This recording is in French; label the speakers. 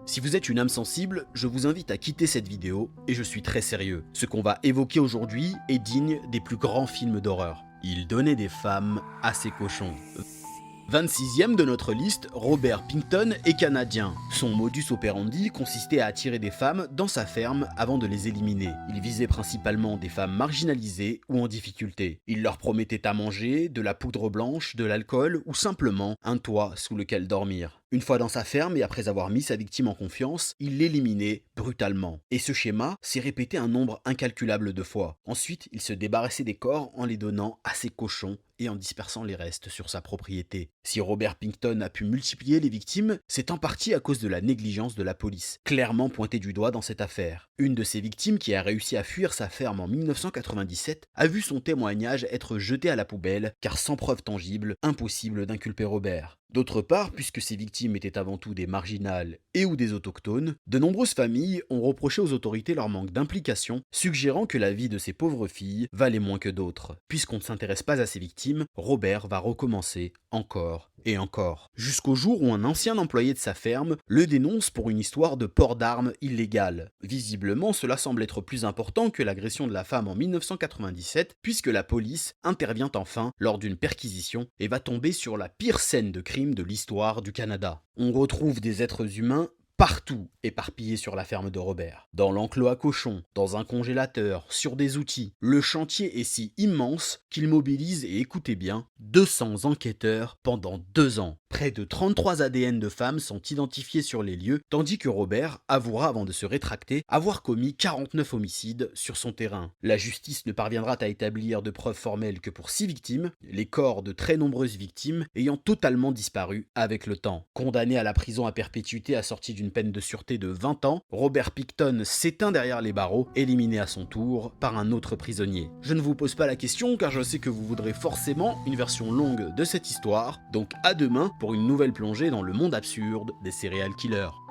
Speaker 1: Si vous êtes une âme sensible, je vous invite à quitter cette vidéo et je suis très sérieux. Ce qu'on va évoquer aujourd'hui est digne des plus grands films d'horreur. Il donnait des femmes à ses cochons. 26e de notre liste, Robert Pinkton est canadien. Son modus operandi consistait à attirer des femmes dans sa ferme avant de les éliminer. Il visait principalement des femmes marginalisées ou en difficulté. Il leur promettait à manger, de la poudre blanche, de l'alcool ou simplement un toit sous lequel dormir. Une fois dans sa ferme et après avoir mis sa victime en confiance, il l'éliminait brutalement. Et ce schéma s'est répété un nombre incalculable de fois. Ensuite, il se débarrassait des corps en les donnant à ses cochons et en dispersant les restes sur sa propriété. Si Robert Pinkton a pu multiplier les victimes, c'est en partie à cause de la négligence de la police, clairement pointée du doigt dans cette affaire. Une de ses victimes qui a réussi à fuir sa ferme en 1997 a vu son témoignage être jeté à la poubelle car sans preuve tangible, impossible d'inculper Robert. D'autre part, puisque ces victimes étaient avant tout des marginales et ou des autochtones, de nombreuses familles ont reproché aux autorités leur manque d'implication, suggérant que la vie de ces pauvres filles valait moins que d'autres. Puisqu'on ne s'intéresse pas à ces victimes, Robert va recommencer encore et encore. Jusqu'au jour où un ancien employé de sa ferme le dénonce pour une histoire de port d'armes illégale. Visiblement, cela semble être plus important que l'agression de la femme en 1997, puisque la police intervient enfin lors d'une perquisition et va tomber sur la pire scène de crime de l'histoire du Canada. On retrouve des êtres humains partout éparpillés sur la ferme de Robert. Dans l'enclos à cochons, dans un congélateur, sur des outils. Le chantier est si immense qu'il mobilise, et écoutez bien, 200 enquêteurs pendant 2 ans. Près de 33 ADN de femmes sont identifiés sur les lieux, tandis que Robert avouera avant de se rétracter avoir commis 49 homicides sur son terrain. La justice ne parviendra à établir de preuves formelles que pour 6 victimes, les corps de très nombreuses victimes ayant totalement disparu avec le temps. Condamné à la prison à perpétuité assorti d'une peine de sûreté de 20 ans, Robert Pinkton s'éteint derrière les barreaux, éliminé à son tour par un autre prisonnier. Je ne vous pose pas la question car je sais que vous voudrez forcément une version longue de cette histoire, donc à demain pour une nouvelle plongée dans le monde absurde des serial killers.